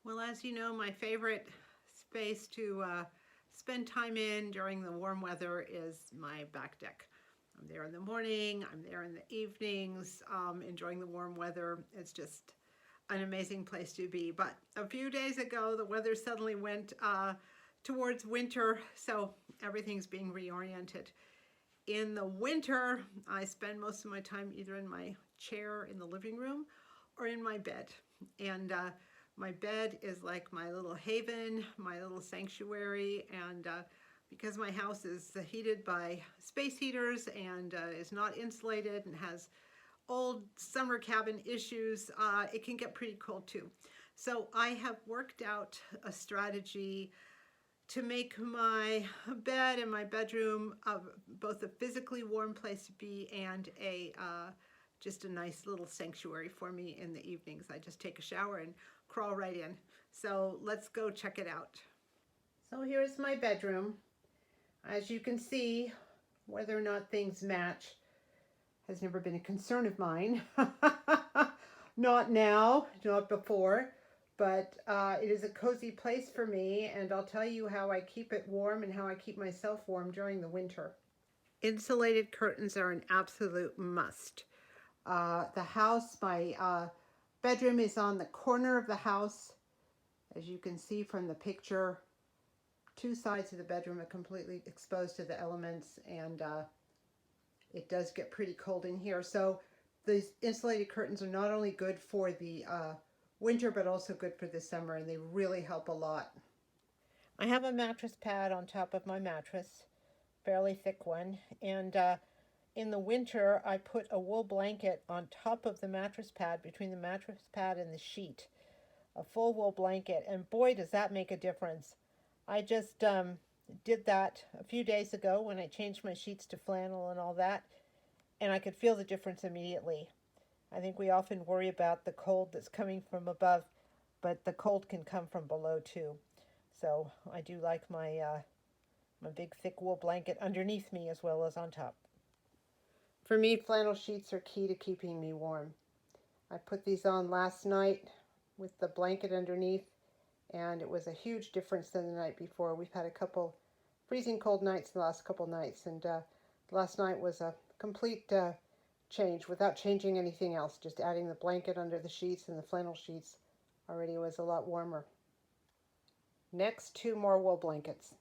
Well, as you know, my favorite space to spend time in during the warm weather is my back deck. I'm there in the morning, I'm there in the evenings, enjoying the warm weather. It's just an amazing place to be. But a few days ago, the weather suddenly went towards winter, so everything's being reoriented. In the winter, I spend most of my time either in my chair in the living room or in my bed. And my bed is like my little haven, my little sanctuary. And because my house is heated by space heaters and is not insulated and has old summer cabin issues, it can get pretty cold too. So I have worked out a strategy to make my bed and my bedroom both a physically warm place to be and a just a nice little sanctuary for me in the evenings. I just take a shower and crawl right in. So let's go check it out. So here's my bedroom. As you can see, whether or not things match has never been a concern of mine. Not now, not before, but it is a cozy place for me, and I'll tell you how I keep it warm and how I keep myself warm during the winter. Insulated curtains are an absolute must. The house, my bedroom is on the corner of the house. As you can see from the picture, two sides of the bedroom are completely exposed to the elements, and it does get pretty cold in here. So these insulated curtains are not only good for the winter, but also good for the summer, and they really help a lot. I have a mattress pad on top of my mattress, fairly thick one, and in the winter I put a wool blanket on top of the mattress pad, between the mattress pad and the sheet, a full wool blanket, and boy does that make a difference. I just did that a few days ago when I changed my sheets to flannel and all that, and I could feel the difference immediately. I think we often worry about the cold that's coming from above, but the cold can come from below too. So I do like my big thick wool blanket underneath me as well as on top. For me, flannel sheets are key to keeping me warm. I put these on last night with the blanket underneath, and it was a huge difference than the night before. We've had a couple freezing cold nights the last couple nights, and last night was a complete change without changing anything else. Just adding the blanket under the sheets and the flannel sheets already was a lot warmer. Next, two more wool blankets.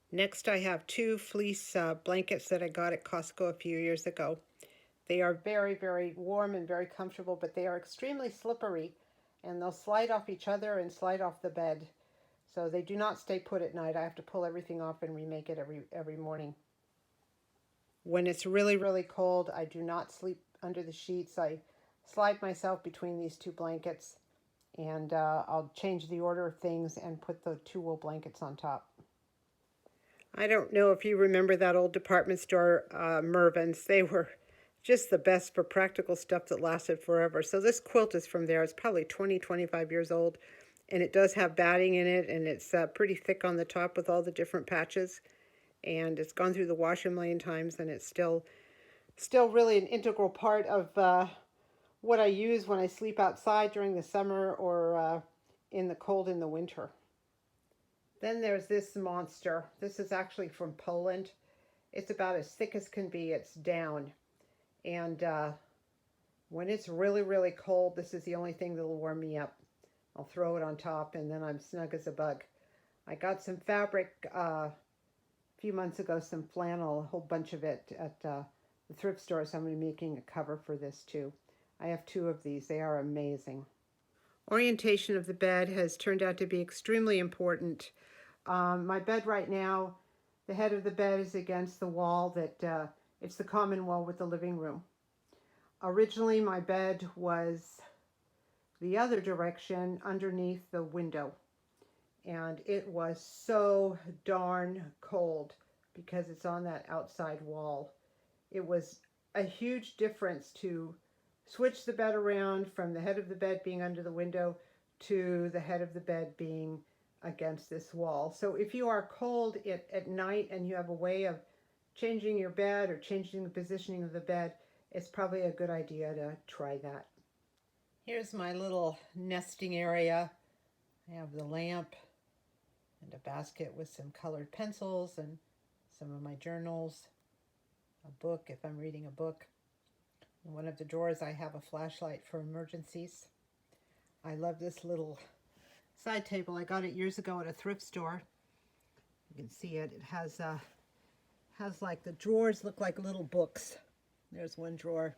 Next, I have two fleece blankets that I got at Costco a few years ago. They are very, very warm and very comfortable, but they are extremely slippery, and they'll slide off each other and slide off the bed. So they do not stay put at night. I have to pull everything off and remake it every morning. When it's really, really cold, I do not sleep under the sheets. I slide myself between these two blankets, and I'll change the order of things and put the two wool blankets on top. I don't know if you remember that old department store, Mervyn's. They were just the best for practical stuff that lasted forever. So this quilt is from there. It's probably 20, 25 years old, and it does have batting in it, and it's pretty thick on the top with all the different patches, and it's gone through the wash a million times, and it's still really an integral part of what I use when I sleep outside during the summer or in the cold in the winter. Then there's this monster. This is actually from Poland. It's about as thick as can be. It's down. And when it's really, really cold, this is the only thing that will warm me up. I'll throw it on top, and then I'm snug as a bug. I got some fabric a few months ago, some flannel, a whole bunch of it at the thrift store, so I'm going to be making a cover for this too. I have two of these. They are amazing. Orientation of the bed has turned out to be extremely important. My bed right now, the head of the bed is against the wall that it's the common wall with the living room. Originally, my bed was the other direction underneath the window, and it was so darn cold because it's on that outside wall. It was a huge difference to switch the bed around from the head of the bed being under the window to the head of the bed being against this wall. So if you are cold at night and you have a way of changing your bed or changing the positioning of the bed, it's probably a good idea to try that. Here's my little nesting area. I have the lamp and a basket with some colored pencils and some of my journals, a book if I'm reading a book. In one of the drawers I have a flashlight for emergencies. I love this little side table. I got it years ago at a thrift store. You can see it. It has like the drawers look like little books. There's one drawer.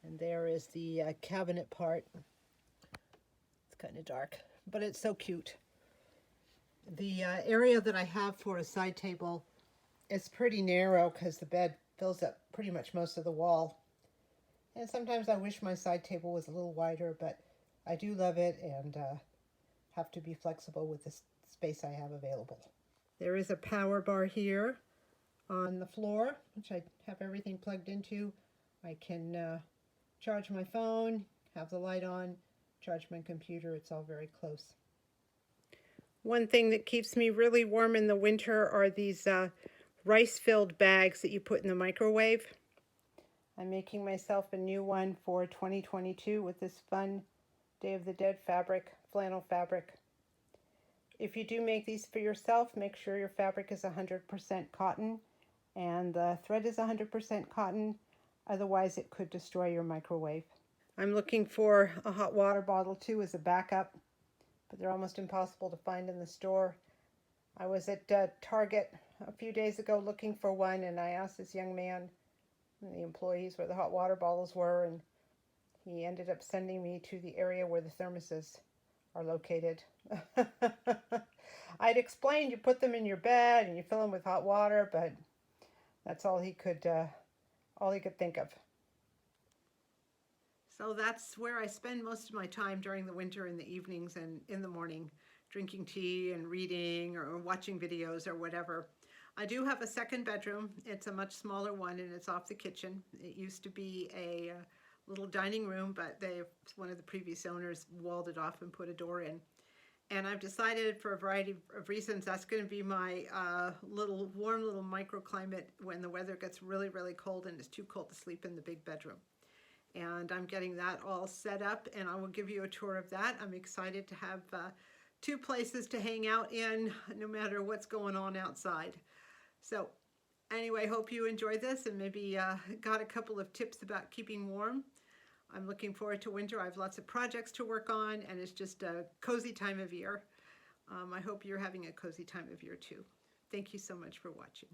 And there is the cabinet part. It's kind of dark, but it's so cute. The area that I have for a side table is pretty narrow because the bed fills up pretty much most of the wall. And sometimes I wish my side table was a little wider, but I do love it and have to be flexible with the space I have available. There is a power bar here on the floor, which I have everything plugged into. I can charge my phone, have the light on, charge my computer. It's all very close. One thing that keeps me really warm in the winter are these rice-filled bags that you put in the microwave. I'm making myself a new one for 2022 with this fun Day of the Dead fabric, flannel fabric. If you do make these for yourself, make sure your fabric is 100% cotton and the thread is 100% cotton. Otherwise, it could destroy your microwave. I'm looking for a hot water bottle too as a backup, but they're almost impossible to find in the store. I was at Target a few days ago looking for one, and I asked this young man, the employees, where the hot water bottles were, and he ended up sending me to the area where the thermoses are located. I'd explained you put them in your bed and you fill them with hot water, but that's all he could think of. So that's where I spend most of my time during the winter, in the evenings and in the morning, drinking tea and reading or watching videos or whatever. I do have a second bedroom. It's a much smaller one and it's off the kitchen. It used to be a little dining room, but one of the previous owners walled it off and put a door in. And I've decided for a variety of reasons that's going to be my warm little microclimate when the weather gets really, really cold and it's too cold to sleep in the big bedroom. And I'm getting that all set up and I will give you a tour of that. I'm excited to have two places to hang out in no matter what's going on outside. So anyway, hope you enjoyed this and maybe got a couple of tips about keeping warm. I'm looking forward to winter. I have lots of projects to work on and it's just a cozy time of year. I hope you're having a cozy time of year too. Thank you so much for watching.